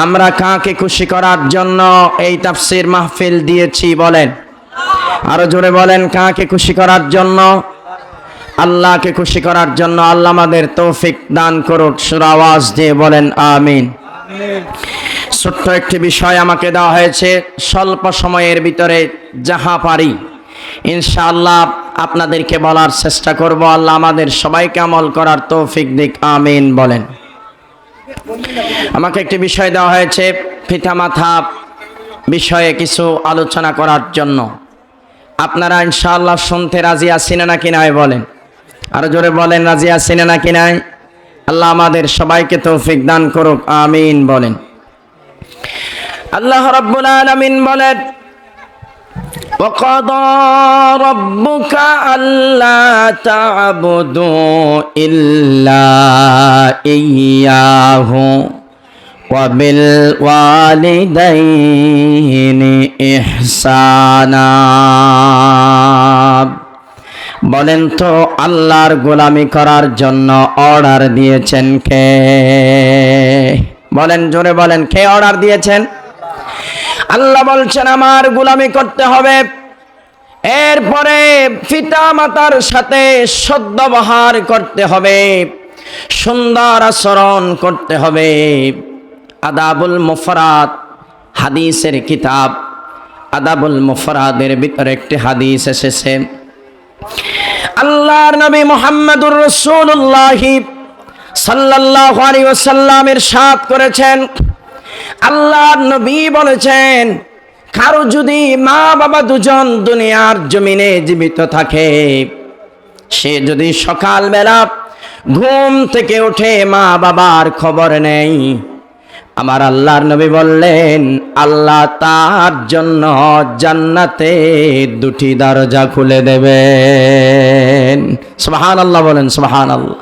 আমরা কাকে খুশি করার জন্য এই তাফসীর মাহফিল দিয়েছি বলেন? আরো জোরে বলেন, কাকে খুশি করার জন্য? আল্লাহকে খুশি করার জন্য। আল্লাহ আমাদের তৌফিক দান করুক। সুরা আওয়াজ দিয়ে বলেন আমিন। ছোট্ট একটি বিষয় আমাকে দেওয়া হয়েছে, স্বল্প সময়ের ভিতরে যাহা পারি ইনশাআল্লাহ আপনাদেরকে বলার চেষ্টা করব। আল্লাহ আমাদের সবাইকে আমল করার তৌফিক দিক, আমিন বলেন। আমাকে একটি বিষয় দেওয়া হয়েছে, পিতামাতা বিষয়ে কিছু আলোচনা করার জন্য। আপনারা ইনশাআল্লাহ শুনতে রাজি আছেন নাকি নাই বলেন? আরো জোরে বলেন, রাজি আছেন নাকি নাই? আল্লাহ আমাদের সবাইকে তৌফিক দান করুক, আমিন বলেন। আল্লাহ রাব্বুল আলামিন বলেন, وَقَضَى رَبُّكَ أَلَّا تَعْبُدُوا إِلَّا إِيَّاهُ وَبِالْوَالِدَيْنِ إِحْسَانًا। বলেন তো আল্লাহর গোলামি করার জন্য অর্ডার দিয়েছেন কে? বলেন, জোরে বলেন, কে অর্ডার দিয়েছেন? আল্লাহ বলছেন আমার গোলামি করতে হবে, এরপরে পিতা মাতার সাথে সদ্ব্যবহার করতে হবে, সুন্দর আচরণ করতে হবে। আদাবুল মুফরাদ হাদিসের কিতাব, আদাবুল মুফরাদের ভিতরে একটি হাদিস এসেছে। আল্লাহর নবী মুহাম্মদুর রাসূলুল্লাহ সাল্লাল্লাহু আলাইহি ওয়াসাল্লাম ইরশাদ করেছেন, আল্লাহর নবী বলেছেন, কারো যদি মা বাবা দুজন দুনিয়ার জমিনে জীবিত থাকে, সে যদি সকালবেলা ঘুম থেকে উঠে মা বাবার খবর নেই, আমার আল্লাহর নবী বললেন আল্লাহ তার জন্য জান্নাতে দুটি দরজা খুলে দেবেন। সুবহানাল্লাহ বলেন, সুবহানাল্লাহ।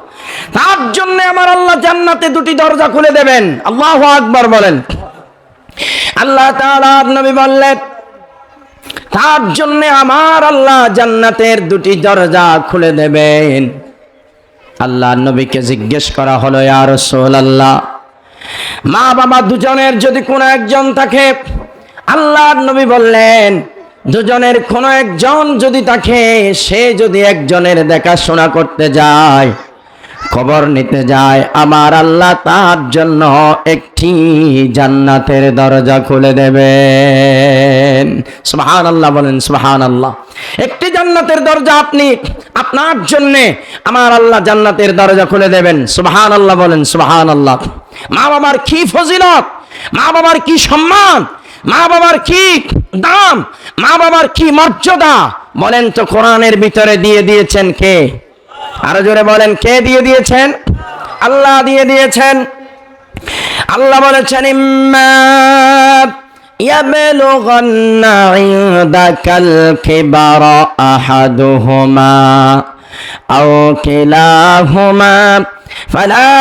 তার জন্য আমার আল্লাহ জান্নাতে দুটি দরজা খুলে দেবেন। আল্লাহু আকবার বলেন। আল্লাহ তাআলার নবী বললেন তার জন্য আমার আল্লাহ জান্নাতের দুটি দরজা খুলে দেবেন। আল্লাহর নবীকে জিজ্ঞেস করা হলো, ইয়া রাসূলুল্লাহ, মা বাবা দুজনের যদি কোনো একজন থাকে, আল্লাহর নবী বললেন দুজনের কোনো একজন যদি থাকে, সে যদি একজনের দেখাশোনা করতে যায়, খবর নিতে যায়, আমার আল্লাহ তার জন্য একটি জান্নাতের দরজা খুলে দেবেন। সুবহানাল্লাহ বলেন, সুবহানাল্লাহ। একটি জান্নাতের দরজা আপনি আপনার জন্য আমার আল্লাহ জান্নাতের দরজা খুলে দেবেন। সুবহানাল্লাহ বলেন, সুবহানাল্লাহ। মা বাবার কি ফজিলত, মা বাবার কি সম্মান, মা বাবার কি দাম, মা বাবার কি মর্যাদা বলেন তো কোরআনের ভিতরে দিয়ে দিয়েছেন কে? আরো জোরে বলেন, কে দিয়ে দিয়েছেন? আল্লাহ দিয়ে দিয়েছেন। আল্লাহ বলেছেন, ইম্মা ইয়াবলুগান্না ইনদাকাল কিবারা আহাদুহুমা আও কিলাহুমা ফালা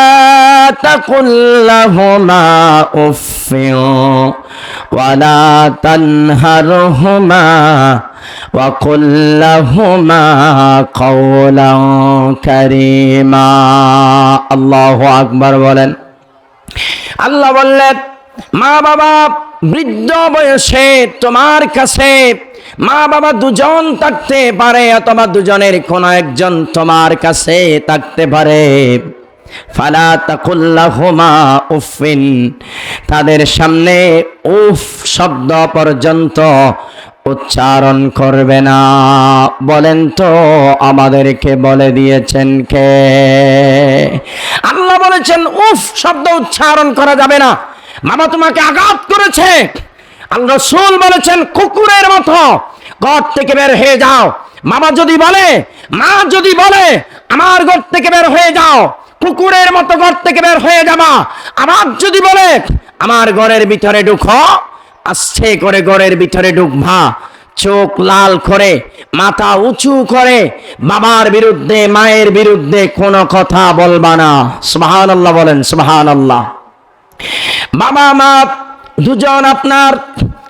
তাকুল লাহুমা উফফিন ওয়ালা তানহারহুমা وَقُلْ لَهُمَا قَوْلًا كَرِيمًا। আল্লাহু আকবার বলেন। আল্লাহ বললেন মা বাবা বৃদ্ধ বয়সে তোমার কাছে মা বাবা দুজন থাকতে পারে, অথবা দুজনের কোনো একজন তোমার কাছে থাকতে পারে। ফালা তাকুল লাহুমা উফিন, তাদের সামনে উফ শব্দ পর্যন্ত উচ্চারণ করবে না। বলেন তো আমাদেরকে বলে দিয়েছেন কে? আল্লাহ বলেছেন উফ শব্দ উচ্চারণ করা যাবে না। বাবা তোমাকে আঘাত করেছে, আল্লাহ রাসূল বলেছেন কুকুরের মতো ঘর থেকে বের হয়ে যাও। বাবা যদি বলে, মা যদি বলে আমার ঘর থেকে বের হয়ে যাও, কুকুরের মতো ঘর থেকে বের হয়ে যাবা। আবার যদি বলে আমার ঘরের ভিতরে ঢুকো, আস্তে করে ঘরের ভিতরে ঢুকবা, চোখ লাল করে মাথা উঁচু করে বাবার বিরুদ্ধে মায়ের বিরুদ্ধে কোনো কথা বলবা না। সুবহানাল্লাহ বলেন, সুবহানাল্লাহ। বাবা মা দুজন আপনার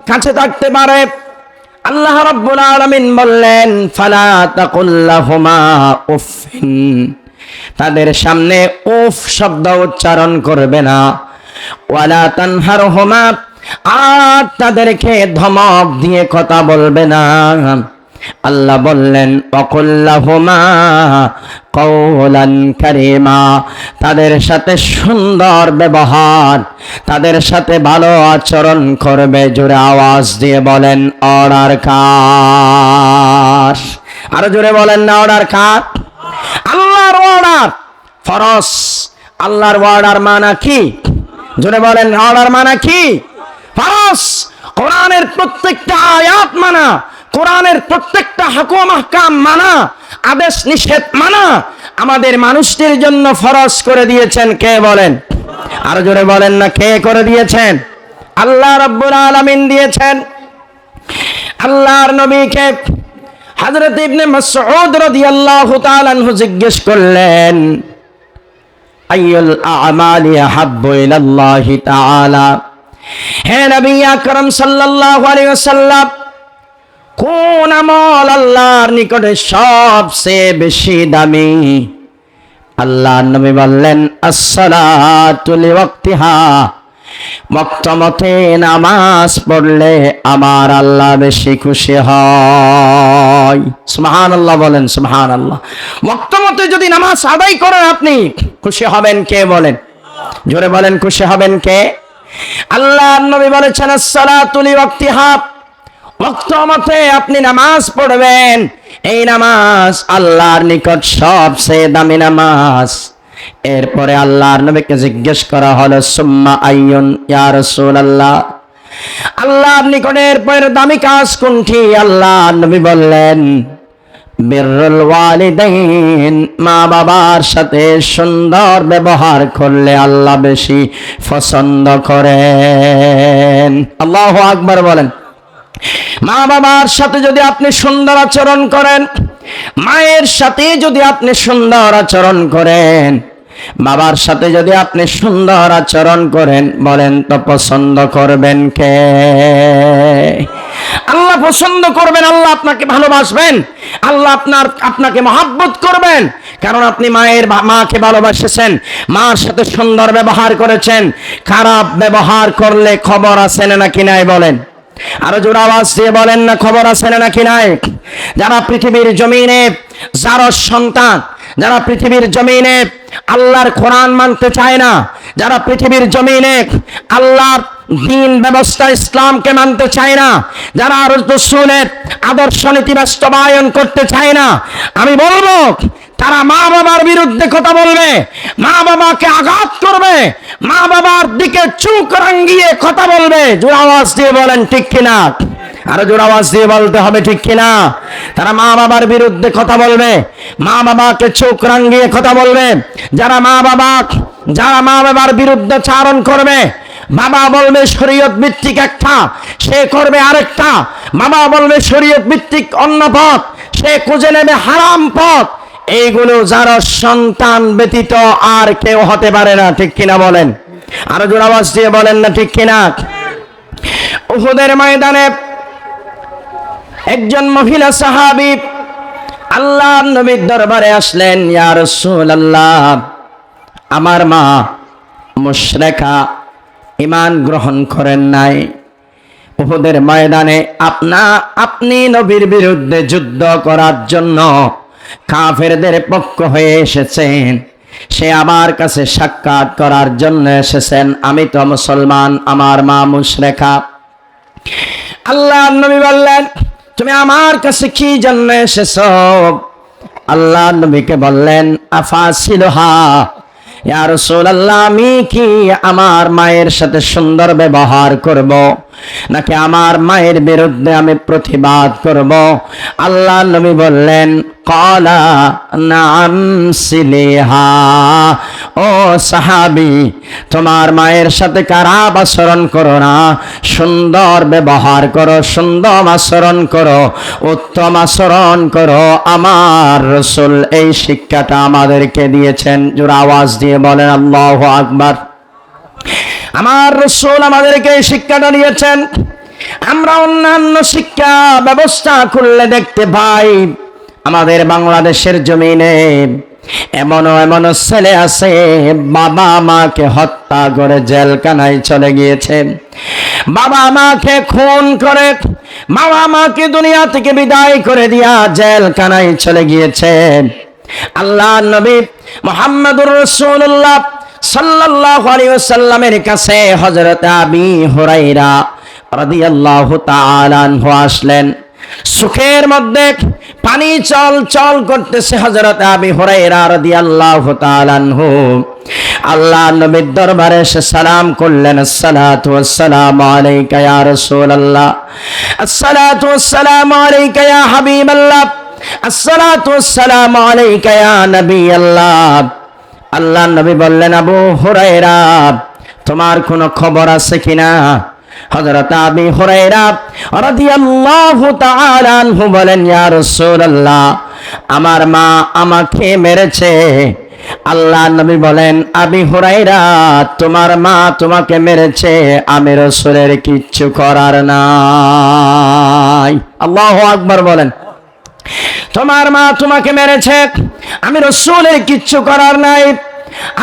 কাছে থাকতে পারে, আল্লাহ রাব্বুল আলামিন বললেন ফালা তাকুল লাহুমা উফিন, তাদের সামনে উফ শব্দ উচ্চারণ করবে না। ওয়ালা তানহারহুমা, আর তাদেরকে ধমক দিয়ে কথা বলবে না। আল্লাহ বললেন ওয়াকুল্লাহুমা কওলান কারীমা, তাদের সাথে সুন্দর ব্যবহার, তাদের সাথে ভালো আচরণ করবে। জোরে আওয়াজ দিয়ে বলেন অর্ডার কার? আরো জোরে বলেন না অর্ডার কার? আল্লাহর অর্ডার ফরজ। আল্লাহর অর্ডার মানা কি? জোরে বলেন অর্ডার মানা কি? ফরজ। কোরআনের প্রত্যেকটা আয়াত মানা, কোরআনের প্রত্যেকটা হুকুম আহকাম মানা, আদেশ নিষেধ মানা আমাদের মানুষদের জন্য ফরজ করে দিয়েছেন কে বলেন? আরো জোরে বলেন না কে করে দিয়েছেন? আল্লাহ রাব্বুল আলামিন দিয়েছেন। আল্লাহর নবীকে হযরত ইবনে মাসউদ রাদিয়াল্লাহু তাআলা আনহু জিজ্ঞেস করলেন, আইয়ুল আমালি আহাব্বু ইলাল্লাহি তাআলা, হে নবী আকরাম সাল্লাল্লাহু আলাইহি ওয়াসাল্লাম, কোন আমল আল্লাহর নিকটে সবচেয়ে বেশি দামি? আল্লাহর নবী বললেন, আসসালাতু লিওয়াক্তিহা, ওয়াক্ত মতে নামাজ পড়লে আমার আল্লাহ বেশি খুশি হয়। সুবহানাল্লাহ বলেন সুবহানাল্লাহ। ওয়াক্ত মতে যদি নামাজ আদায় করেন আপনি খুশি হবেন কে বলেন? জোরে বলেন খুশি হবেন কে? আল্লাহর নবী বলেছেন আসসালাতু লিওয়াক্তিহা, ওয়াক্ত মতে আপনি নামাজ পড়বেন, এই নামাজ আল্লাহর নিকট সবচেয়ে দামি নামাজ। এরপরে আল্লাহর নবীকে জিজ্ঞেস করা হলো, সুম্মা আইয়ুন ইয়া রাসূলুল্লাহ, আল্লাহর নিকট এরপরে দামি কাজ কোনটি? আল্লাহর নবী বললেন, বিররুল ওয়ালিদাইন, মা বাবার সাথে সুন্দর ব্যবহার করলে আল্লাহ বেশি পছন্দ করেন। আল্লাহু আকবার বলেন। মা বাবার সাথে যদি আপনি সুন্দর আচরণ করেন, মায়ের সাথে যদি আপনি সুন্দর আচরণ করেন, বাবার সাথে যদি আপনি সুন্দর আচরণ করেন, বলেন তো পছন্দ করবেন কে? আল্লাহ পছন্দ করবেন, আল্লাহ আপনাকে ভালোবাসবেন, আল্লাহ আপনাকে মহব্বত করবেন, কারণ আপনি মাকে ভালোবাসেছেন, মার সাথে সুন্দর ব্যবহার করেছেন। খারাপ ব্যবহার করলে খবর আছে নাকি নাই বলেন? আরো জোরে আওয়াজ দিয়ে বলেন না খবর আছে নাকি নাই? যারা পৃথিবীর জমিনে যারা সন্তান, যারা পৃথিবীর জমিনে আল্লাহর কোরআন মানতে চায় না, যারা পৃথিবীর জমিনে আল্লাহর দ্বীন ব্যবস্থা ইসলামকে মানতে চায় না, যারা রাসূলের আদর্শ নীতি বাস্তবায়ন করতে চায় না, আমি বলবো তারা মা বাবার বিরুদ্ধে কথা বলবে, মা বাবাকে আঘাত করবে, মা বাবার দিকে চোখ রাঙিয়ে কথা বলবে। জোরে আওয়াজ দিয়ে বলেন ঠিক কিনা? আরো জোরে আওয়াজ দিয়ে বলতে হবে ঠিক কিনা? তারা মা বাবার বিরুদ্ধে কথা বলবে, মা বাবাকে চোখ রাঙিয়ে কথা বলবে। যারা মা বাবার বিরুদ্ধে চারণ করবে, বাবা বলবে শরীয়ত ভিত্তিক একটা, সে করবে আরেকটা। বাবা বলবে শরীয়ত ভিত্তিক অন্য পথ, সে খুঁজে নেবে হারাম পথ। এইগুলো যারা সন্তান ব্যতীত আর কেউ হতে পারে না, ঠিক কিনা বলেন? আরো জোরে আওয়াজ দিয়ে বলেন না ঠিক কিনা? উহুদের ময়দানে একজন মহিলা সাহাবী আল্লাহর নবীর দরবারে আসলেন, ইয়া রাসূলুল্লাহ, আমার মা মুশরিকা, ঈমান গ্রহণ করেন নাই। উহুদের ময়দানে আপনি নবীর বিরুদ্ধে যুদ্ধ করার জন্য কাফেরদের পক্ষ হয়ে এসেছেন, সে আমার কাছে সাক্ষাৎ করার জন্য এসেছেন। আমি তো মুসলমান, আমার মা মুশরিকা। আল্লাহর নবী বললেন, তুমি আমার কাছে কি জন্য এসেছো? আল্লাহর নবীকে বললেন, আফাসিলহা, ইয়া রাসূলুল্লাহ, আমি কি আমার মায়ের সাথে সুন্দর ব্যবহার করব, নাকি আমার মায়ের বিরুদ্ধে আমি প্রতিবাদ করব? আল্লাহর নবী বললেন, ক্বালা নাম সিলিহা, ও সাহাবী, তোমার মায়ের সাথে খারাপ আচরণ করো না, সুন্দর ব্যবহার করো, সুন্দর আচরণ করো, উত্তম আচরণ করো। আমার রাসূল এই শিক্ষাটা আমাদেরকে দিয়েছেন। জোরে আওয়াজ দিয়ে বলেন আল্লাহু আকবার। আমার রাসূল আমাদেরকে এই শিক্ষাটা দিয়েছেন। আমরা অন্যান্য শিক্ষা ব্যবস্থা খুললে দেখতে পাই আমাদের বাংলাদেশের জমিনে এমন ছেলে আছে বাবা মাকে হত্যা করে জেলখানায় চলে গিয়েছে, বাবা মাকে খুন করে বাবা মাকে দুনিয়া থেকে বিদায় করে দিয়া জেলখানায় চলে গিয়েছে। আল্লাহ নবী মুহাম্মদুর রাসূলুল্লাহ সাল্লাল্লাহু আলাইহি ওয়াসাল্লামের কাছে হযরত আবী হুরায়রা রাদিয়াল্লাহু তাআলা আনহু আসলেন। সুখের মধ্যে পানি চল চল করতেছে হযরত আবী হুরায়রা রাদিয়াল্লাহু তাআলা আনহু আল্লাহ নবীর দরবারে এসে সালাম করলেন, আসসালাতু ওয়াসসালামু আলাইকা ইয়া রাসূলুল্লাহ, আসসালাতু ওয়াসসালামু আলাইকা ইয়া হাবিবাল্লাহ, আসসালাতু ওয়াসসালামু আলাইকা ইয়া নবিয়াল্লাহ। আল্লাহ নবী বললেন, আবু হুরায়রা তোমার কোনো খবর আছে কিনা? হযরত আবী হুরায়রা রাদিয়াল্লাহু তাআলা আনহু বলেন, ইয়া রাসূলুল্লাহ আমার মা আমাকে মেরেছে। আল্লাহ নবী বলেন, আবী হুরায়রা তোমার মা তোমাকে মেরেছে, আমি রাসূলের কিচ্ছু করার নাই। আল্লাহু আকবার বলেন। তোমার মা তোমাকে মেরেছে, আমি রাসূলের কিচ্ছু করার নাই।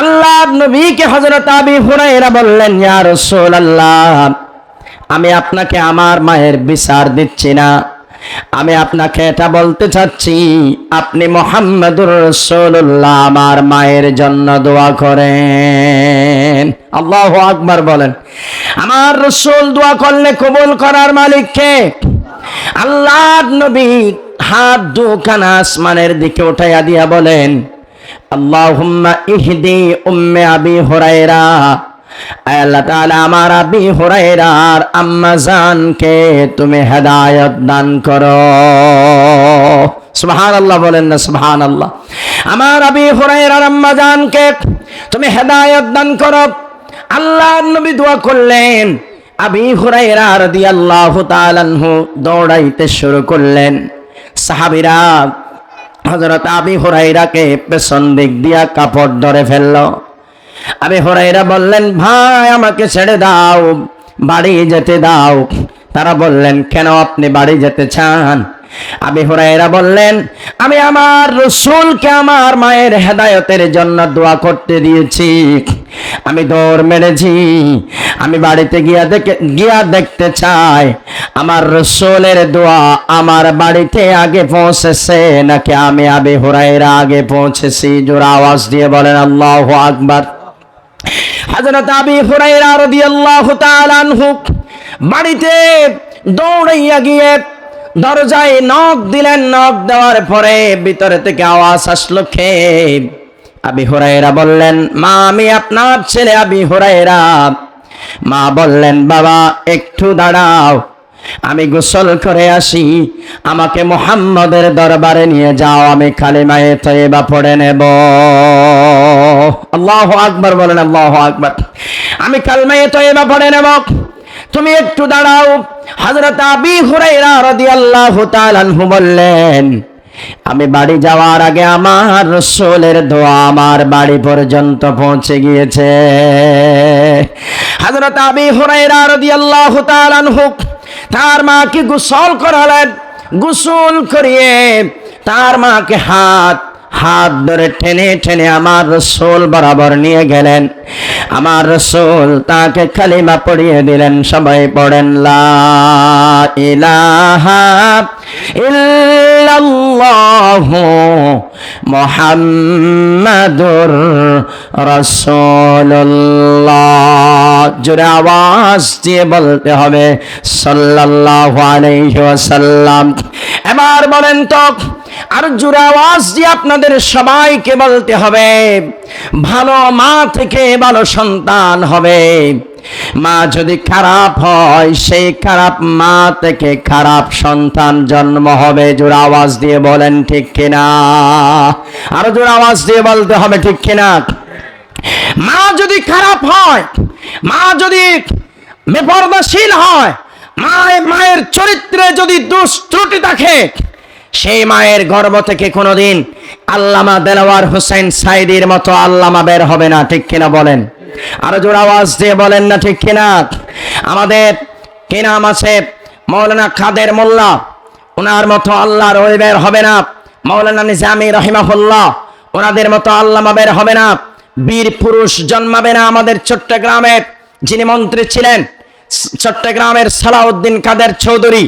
আল্লাহ নবীকে হযরত আবী হুরায়রা বললেন, ইয়া রাসূলুল্লাহ আমি আপনাকে আমার মায়ের বিচার দিচ্ছি না, আমি আপনাকে এটা বলতে চাচ্ছি আপনি মুহাম্মদুর রাসূলুল্লাহ আমার মায়ের জন্য দোয়া করেন। আল্লাহু আকবার বলেন। আমার রাসূল দোয়া করলে কবুল করার মালিক কে? আল্লাহ নবী হাত দুখানা আসমানের দিকে উঠাইয়া দিয়া বলেন, আল্লাহুম্মা ইহদি উম্মে আবী হুরায়রা, আল্লাহ তাআলা আমার আবী হুরায়রার আম্মা জানকে তুমি হেদায়েত দান করো। সুবহানাল্লাহ বলেন না সুবহানাল্লাহ। আমার আবী হুরায়রার আম্মা জানকে তুমি হেদায়েত দান করো। আল্লাহ নবী দোয়া করলেন, আবী হুরায়রা রাদিয়াল্লাহু তাআলা আনহু দৌড়াইতে শুরু করলেন। সাহাবীরা হযরত আবী হুরায়রাকে পেছন দিক দিয়া কাপড় ধরে ফেললো। আবী হুরায়রা বললেন, ভাই আমাকে ছেড়ে দাও, বাড়ি যেতে দাও। তারা বললেন, কেন আপনি বাড়ি যেতে চান? আবী হুরায়রা বললেন, আমি আমার রাসূলকে আমার মায়ের হেদায়েতের জন্য দোয়া করতে দিয়েছি, আমি দৌড় মেরেছি, আমি বাড়িতে গিয়া দেখতে চাই আমার রাসূলের দোয়া আমার বাড়িতে আগে পৌঁছেছে নাকি আমি আবী হুরায়রা আগে পৌঁছেছি। জোরে আওয়াজ দিয়ে বলেন আল্লাহু আকবার। হযরত আবী হুরায়রা রাদিয়াল্লাহু তাআলা আনহু বাড়িতে দৌড়াইয়া গিয়ে দরজায় নক দিলেন। নক দেওয়ার পরে ভিতরে থেকে আওয়াজ আসলো, কে? আবী হুরায়রা বললেন, মা আমি আপনার ছেলে আবী হুরায়রা। মা বললেন, বাবা একটু দাঁড়াও, আমি গোসল করে আসি, আমাকে মুহাম্মদের দরবারে নিয়ে যাও, আমি কালিমায়ে তয়্যিবা পড়ে নেব। আল্লাহু আকবার বলেন আল্লাহু আকবার। আমি কালিমায়ে তয়্যিবা পড়ে নেব, তুমি একটু দাঁড়াও। হযরত আবী হুরায়রা রাদিয়াল্লাহু তাআলা আনহু বললেন, আমি বাড়ি যাওয়ার আগে আমার রাসূলের দোয়া আমার বাড়ি পর্যন্ত পৌঁছে গিয়েছে। হযরত আবী হুরায়রা রাদিয়াল্লাহু তাআলা আনহু তার মাকে গোসল করালেন। গোসল করিয়ে তার মাকে হাত ধরে টেনে টেনে আমার রাসূল বরাবর নিয়ে গেলেন। আমার রাসূল তাকে কালিমা পড়িয়ে দিলেন। সবাই পড়েন, লা ইলাহা ইল্লাল্লাহু মুহাম্মাদুর রাসূলুল্লাহ। জোরে আওয়াজ দিয়ে বলতে হবে সাল্লাল্লাহু আলাইহি ওয়াসাল্লাম। এবার বলেন তো, আর জোরে আওয়াজ দিয়ে আপনাদের সবাইকে বলতে হবে, ভালো মা থেকে ভালো সন্তান হবে। মা যদি খারাপ হয়, সেই খারাপ মা থেকে খারাপ সন্তান জন্ম হবে। জোরে আওয়াজ দিয়ে বলেন ঠিক কিনা? আরো জোরে আওয়াজ দিয়ে বলতে হবে ঠিক কিনা? মা যদি খারাপ হয়, মা যদি বেপরদাশীল হয়, মায়ের চরিত্রে যদি দোষ ত্রুটি থাকে, সেই মায়ের গর্ভ থেকে কোনোদিন আল্লামা দেলাওয়ার হোসেন সাইদির মতো আল্লামা বের হবে না। ঠিক কিনা বলেন? আরো জোর আওয়াজ দিয়ে বলেন না ঠিক কিনা? আমাদের কি নাম আছে? মাওলানা কাদের মোল্লা, ওনার মতো আল্লাহর ওলি বের হবে না। মাওলানা নিজামী রাহিমাহুল্লাহ, ওনাদের মতো আল্লামা বের হবে না, বীর পুরুষ জন্মাবে না আমাদের চট্টগ্রামের যিনি মন্ত্রী ছিলেন, চট্টগ্রামের সালাউদ্দিন কাদের চৌধুরী,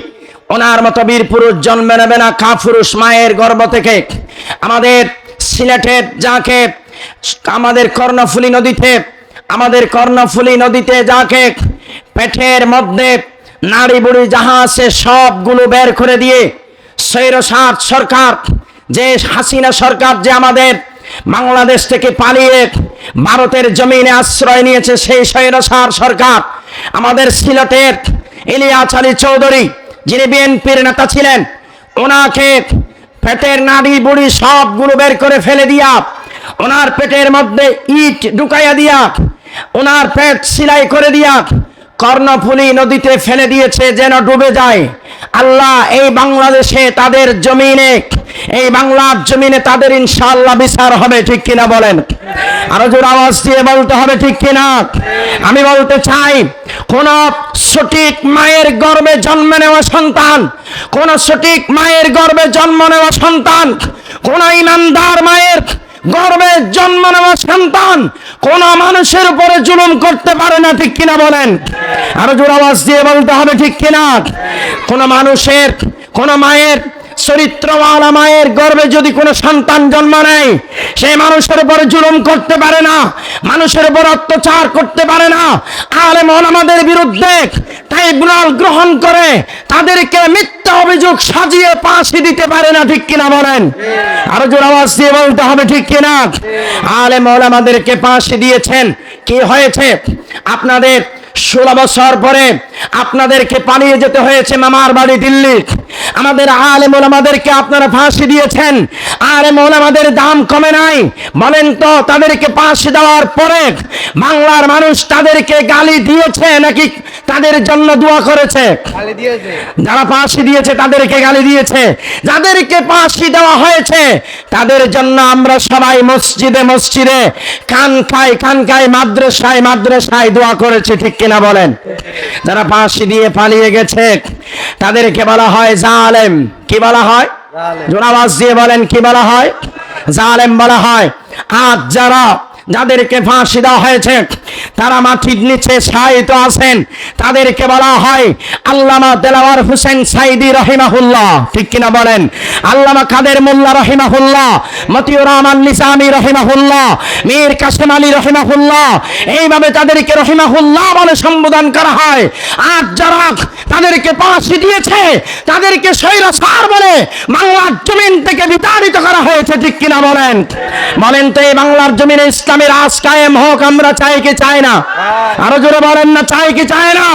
ওনার মতো বীর পুরুষ জন্ম নেবে না কাপুরুষ মায়ের গর্ভ থেকে। আমাদের সিলেটের যাকে আমাদের কর্ণফুলী নদীতে যাকে পেটের মধ্যে নারী বুড়ি যাহা আছে সবগুলো বের করে দিয়ে স্বৈরশাসক সরকার, যে হাসিনা সরকার যে আমাদের বাংলাদেশ থেকে পালিয়ে ভারতের জমিনে আশ্রয় নিয়েছে, সেই স্বৈরশাসক সরকার আমাদের সিলেটের ইলিয়াস আলী চৌধুরী যিনি বিএনপির নেতা ছিলেন, ওনাকে পেটের নাড়ি বুড়ি সবগুলো বের করে ফেলে দিয়া, ওনার পেটের মধ্যে ইট ঢুকাইয়া দিয়া, ওনার পেট সেলাই করে দিয়া কর্ণফুলী নদীতে ফেলে দিয়েছে যেন ডুবে যায়। আল্লাহ এই বাংলাদেশে তাদের জমিনে, এই বাংলার জমিনে তাদের ইনশাআল্লাহ বিচার হবে, ঠিক কিনা বলেন? আরো জোর আওয়াজ দিয়ে বলতে হবে, ঠিক কিনা? আমি বলতে চাই, কোন সঠিক মায়ের গর্ভে জন্ম নেওয়া সন্তান, কোন সঠিক মায়ের গর্ভে জন্ম নেওয়া সন্তান, কোন ইমানদার মায়ের গর্ভে জন্ম নেওয়া সন্তান কোন মানুষের উপরে জুলুম করতে পারে না, ঠিক কিনা বলেন? আরো জোর আওয়াজ দিয়ে বলতে হবে, ঠিক কিনা? কোন মানুষের, কোন মায়ের, চরিত্রওয়ালা মায়ের গর্ভে যদি কোনো সন্তান জন্ম নেয়, সেই মানুষের উপরে জুলুম করতে পারে না, মানুষের উপর অত্যাচার করতে পারে না। আলেম ওলামাদের বিরুদ্ধে ট্রাইব্যুনাল গ্রহণ করে তাদেরকে মিথ্যা অভিযোগ সাজিয়ে ফাঁসি দিতে পারে না, ঠিক কিনা বলেন? আরো জোর আওয়াজ দিয়ে বলতে হবে, ঠিক কিনা? আলেম ওলামাদেরকে ফাঁসি দিয়েছেন, কি হয়েছে? আপনাদের 16 বছর পরে আপনাদেরকে পালিয়ে যেতে হয়েছে মামার বাড়ি দিল্লি। আমাদের আলেম ওলামাদেরকে আপনারা ফাঁসি দিয়েছেন, আলেম ওলামাদের দাম কমে নাই। বলেন তো, তাদেরকে ফাঁসি দেওয়ার পরে বাংলার মানুষ তাদেরকে গালি দিয়েছে নাকি তাদের জন্য দোয়া করেছে? গালি দিয়েছে। যারা ফাঁসি দিয়েছে তাদেরকে গালি দিয়েছে, যাদেরকে ফাঁসি দেওয়া হয়েছে তাদের জন্য আমরা সবাই মসজিদে মসজিদে, খানকায় মাদ্রাসায় দোয়া করেছি, ঠিক কিনা বলেন? যারা ফাঁসি দিয়ে পালিয়ে গেছে তাদেরকে বলা হয় জালেম। কি বলা হয়? জোর আওয়াজ দিয়ে বলেন, কি বলা হয়? জালেম বলা হয়। আজ যাদেরকে ফাঁসি দেওয়া হয়েছে তারা মাটির নিচে শায়িত আছেন, তাদেরকে বলা হয় আল্লামা দেলাওয়ার হোসেন সাইদি রহিমাহুল্লাহ, ঠিক কিনা বলেন? আল্লামা কাদের মোল্লা রহিমাহুল্লাহ, মতিউর রহমান নিজামী রহিমাহুল্লাহ, মীর কাসেম আলী রহিমাহুল্লাহ, এইভাবে তাদেরকে রহিমাহুল্লাহ বলে সম্বোধন করা হয়। আর যারা তাদেরকে ফাঁসি দিয়েছে তাদেরকে স্বৈরাচার বলে বাংলার জমিন থেকে বিতাড়িত করা হয়েছে, ঠিক কিনা বলেন? বলেন তো, এই বাংলার জমিনে ইসলামের রাজ কায়েম হোক আমরা চাই কি চাই না? আরো জোরে বলেন না, চাই কি চাই না?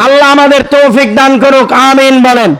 আল্লাহ আমাদের তৌফিক দান করুক, আমিন বলেন।